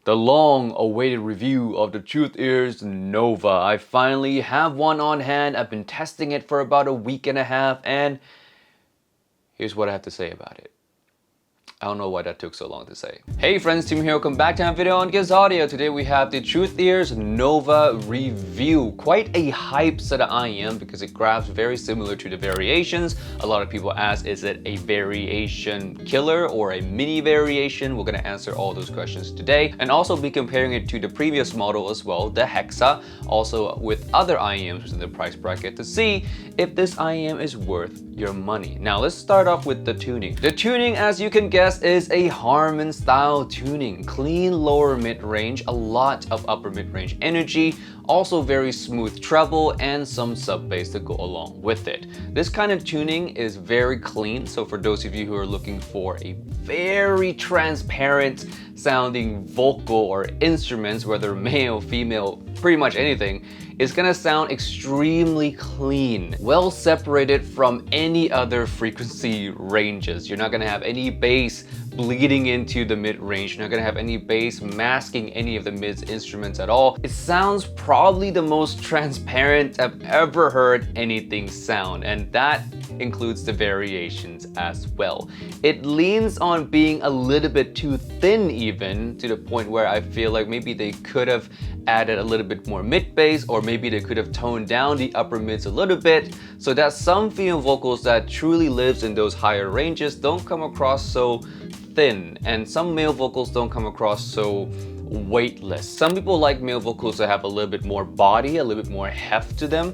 The long-awaited review of the Truthears Nova. I finally have one on hand. I've been testing it for about a week and a half, and here's what I have to say about it. I don't know why that took so long to say. Hey friends, Tim here. Welcome back to my video on Giz Audio. Today we have the Truthears Nova review. Quite a hype set of IEM because it grabs very similar to the variations. A lot of people ask, is it a variation killer or a mini variation? We're gonna answer all those questions today, and also be comparing it to the previous model as well, the Hexa, also with other IEMs in the price bracket to see if this IEM is worth your money. Now let's start off with the tuning. The tuning, as you can guess, is a Harman style tuning. Clean lower mid-range, a lot of upper mid-range energy, also very smooth treble and some sub bass to go along with it. This kind of tuning is very clean, so for those of you who are looking for a very transparent sounding vocal or instruments, whether male, female, pretty much anything, it's gonna sound extremely clean, well separated from any other frequency ranges. You're not gonna have any bass bleeding into the mid-range. You're not gonna have any bass masking any of the mid's instruments at all. It sounds probably the most transparent I've ever heard anything sound, and that includes the variations as well. It leans on being a little bit too thin, even to the point where I feel like maybe they could have added a little bit more mid bass, or maybe they could have toned down the upper mids a little bit so that some female vocals that truly lives in those higher ranges don't come across so thin, and some male vocals don't come across so weightless. Some people like male vocals that have a little bit more body, a little bit more heft to them,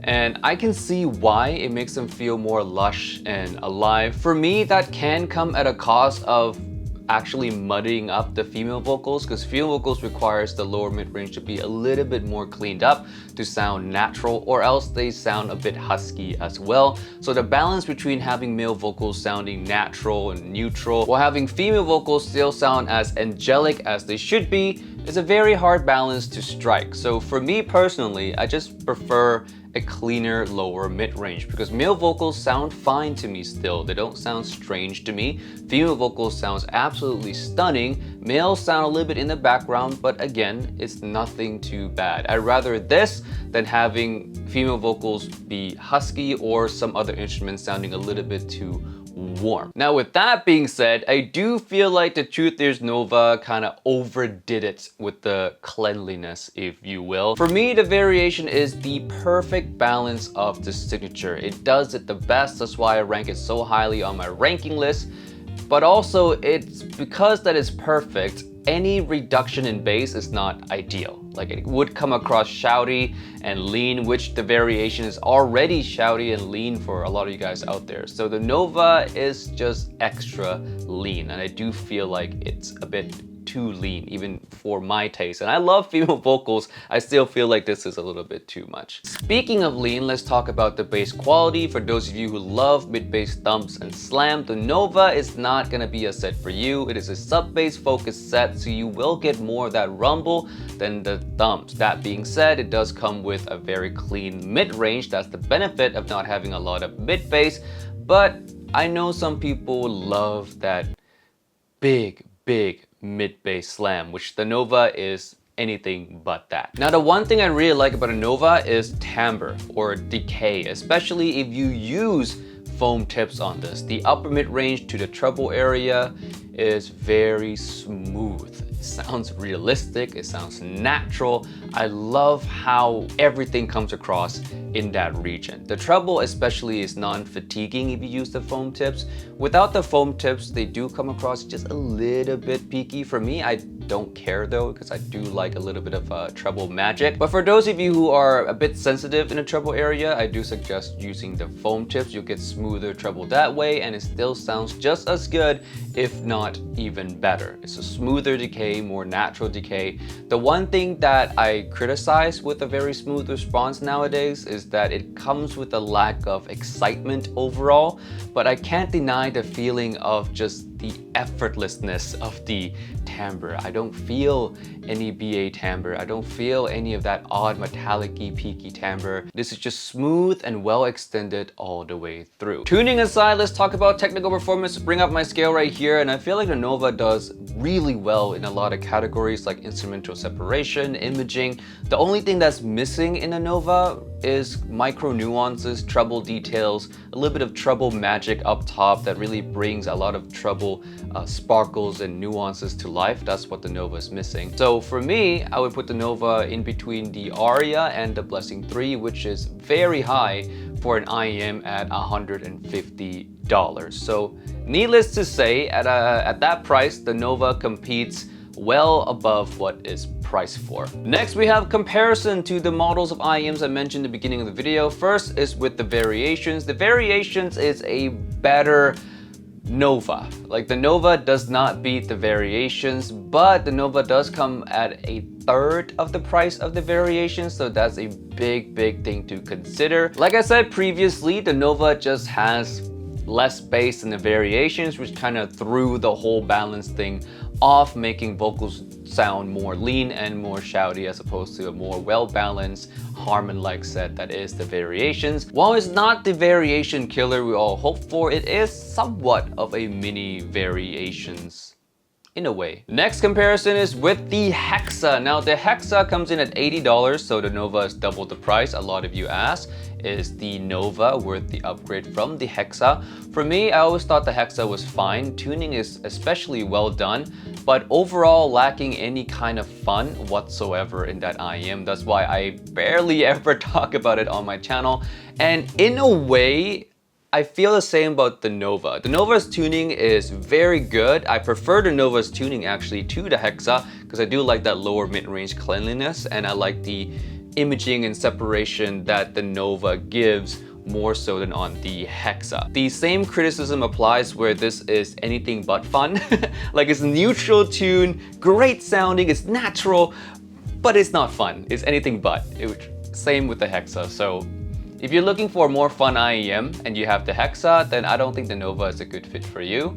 and I can see why it makes them feel more lush and alive. For me, that can come at a cost of actually muddying up the female vocals, because female vocals requires the lower mid-range to be a little bit more cleaned up to sound natural, or else they sound a bit husky as well. So the balance between having male vocals sounding natural and neutral while having female vocals still sound as angelic as they should be is a very hard balance to strike. So for me personally, I just prefer a cleaner lower mid-range because male vocals sound fine to me still. They don't sound strange to me. Female vocals sounds absolutely stunning. Males sound a little bit in the background, but again, it's nothing too bad. I'd rather this than having female vocals be husky or some other instrument sounding a little bit too warm. Now with that being said, I do feel like the Truthears Nova kind of overdid it with the cleanliness, if you will. For me, the variation is the perfect balance of the signature. It does it the best, that's why I rank it so highly on my ranking list. But also, it's because that it's perfect, any reduction in bass is not ideal. Like, it would come across shouty and lean, which the variation is already shouty and lean for a lot of you guys out there. So the Nova is just extra lean, and I do feel like it's a bit too lean, even for my taste. And I love female vocals, I still feel like this is a little bit too much. Speaking of lean, let's talk about the bass quality. For those of you who love mid-bass thumps and slam, the Nova is not gonna be a set for you. It is a sub-bass focused set, so you will get more of that rumble than the thumps. That being said, it does come with a very clean mid-range. That's the benefit of not having a lot of mid-bass, but I know some people love that big mid-bass slam, which the Nova is anything but that. Now, the one thing I really like about a Nova is timbre or decay, especially if you use foam tips on this. The upper mid-range to the treble area is very smooth. It sounds realistic, it sounds natural. I love how everything comes across in that region. The treble especially is non-fatiguing if you use the foam tips. Without the foam tips, they do come across just a little bit peaky. For me, I don't care though, because I do like a little bit of treble magic. But for those of you who are a bit sensitive in the treble area, I do suggest using the foam tips. You'll get smoother treble that way, and it still sounds just as good, if not even better. It's a smoother decay, more natural decay. The one thing that I criticize with a very smooth response nowadays is that it comes with a lack of excitement overall, but I can't deny the feeling of just the effortlessness of the timbre. I don't feel any BA timbre. I don't feel any of that odd metallic-y, peaky timbre. This is just smooth and well extended all the way through. Tuning aside, let's talk about technical performance. Bring up my scale right here, and I feel like the Nova does really well in a lot of categories like instrumental separation, imaging. The only thing that's missing in a Nova is micro nuances, treble details, a little bit of treble magic up top that really brings a lot of treble sparkles and nuances to life. That's what the Nova is missing. So for me, I would put the Nova in between the Aria and the Blessing 3, which is very high for an IEM at $150. So needless to say, at that price, the Nova competes well above what is priced for. Next, we have comparison to the models of IEMs I mentioned at the beginning of the video. First is with the variations. The variations is a better Nova. Like, the Nova does not beat the variations, but the Nova does come at a third of the price of the variations, so that's a big thing to consider. Like I said previously, the Nova just has less bass than the variations, which kind of threw the whole balance thing off, making vocals sound more lean and more shouty as opposed to a more well-balanced Harmon-like set that is the variations. While it's not the variation killer we all hope for, it is somewhat of a mini variations in a way. Next comparison is with the Hexa. Now the Hexa comes in at $80, so the Nova is double the price. A lot of you ask, is the Nova worth the upgrade from the Hexa? For me, I always thought the Hexa was fine. Tuning is especially well done, but overall lacking any kind of fun whatsoever in that IEM. That's why I barely ever talk about it on my channel. And in a way, I feel the same about the Nova. The Nova's tuning is very good. I prefer the Nova's tuning actually to the Hexa because I do like that lower mid-range cleanliness, and I like the imaging and separation that the Nova gives more so than on the Hexa. The same criticism applies where this is anything but fun. Like, it's neutral tune, great sounding, it's natural, but it's not fun. It's anything but. Same with the Hexa. So if you're looking for a more fun IEM and you have the Hexa, then I don't think the Nova is a good fit for you.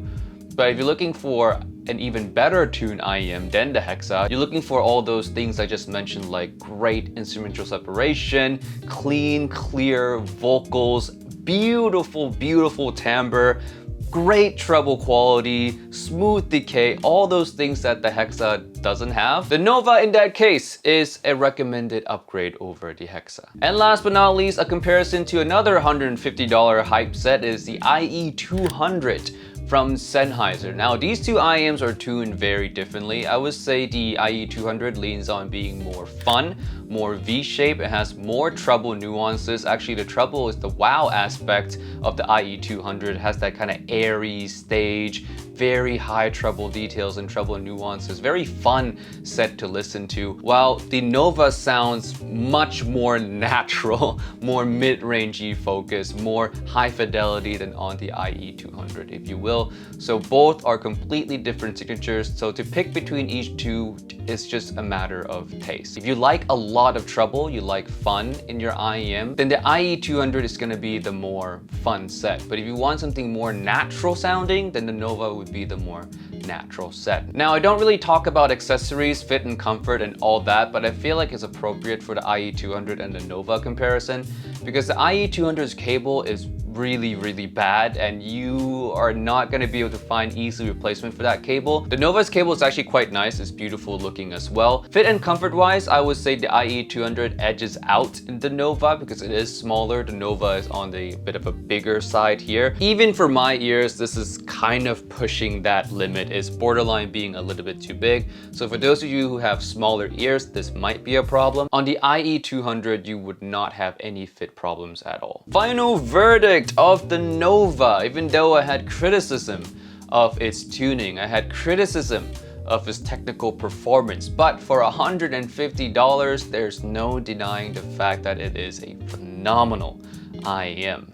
But if you're looking for an even better tuned IEM than the Hexa, you're looking for all those things I just mentioned, like great instrumental separation, clean, clear vocals, beautiful timbre, great treble quality, smooth decay, all those things that the Hexa doesn't have. The Nova in that case is a recommended upgrade over the Hexa. And last but not least, a comparison to another $150 hype set is the IE200 from Sennheiser. Now, these two IEMs are tuned very differently. I would say the IE200 leans on being more fun, more V-shape. It has more treble nuances. Actually, the treble is the wow aspect of the IE200. It has that kind of airy stage, very high treble details and treble nuances. Very fun set to listen to. While the Nova sounds much more natural, more mid-rangey focus, more high fidelity than on the IE200, if you will. So both are completely different signatures. So to pick between each two is just a matter of taste. If you like a lot of treble, you like fun in your IEM, then the IE200 is going to be the more fun set. But if you want something more natural sounding, then the Nova would be the more natural set. Now, I don't really talk about accessories, fit and comfort and all that, but I feel like it's appropriate for the IE200 and the Nova comparison because the IE200's cable is really bad and you are not going to be able to find easy replacement for that cable. The Nova's cable is actually quite nice. It's beautiful looking as well. Fit and comfort wise, I would say the IE200 edges out in the Nova because it is smaller. The Nova is on the bit of a bigger side here. Even for my ears, this is kind of pushing that limit. It's borderline being a little bit too big. So for those of you who have smaller ears, this might be a problem. On the IE200, you would not have any fit problems at all. Final verdict of the Nova. Even though I had criticism of its tuning, I had criticism of its technical performance, but for $150, there's no denying the fact that it is a phenomenal IEM.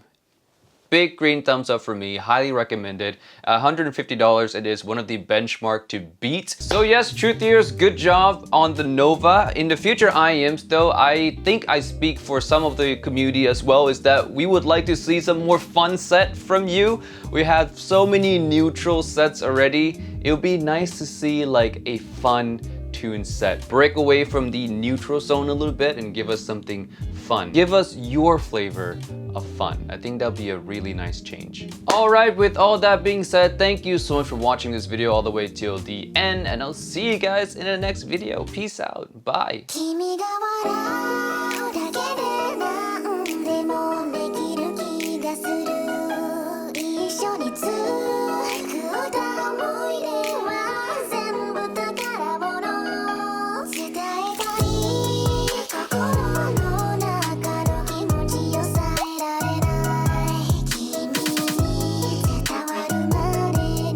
big green thumbs up for me. Highly recommended. $150, it is one of the benchmark to beat. So yes, Truthears, good job on the Nova. In the future IEMs though, I think I speak for some of the community as well, is that we would like to see some more fun set from you. We have so many neutral sets already. It would be nice to see like a fun tune set. Break away from the neutral zone a little bit and give us something fun. Give us your flavor of fun. I think that'll be a really nice change. Alright, with all that being said, thank you so much for watching this video all the way till the end, and I'll see you guys in the next video. Peace out. Bye.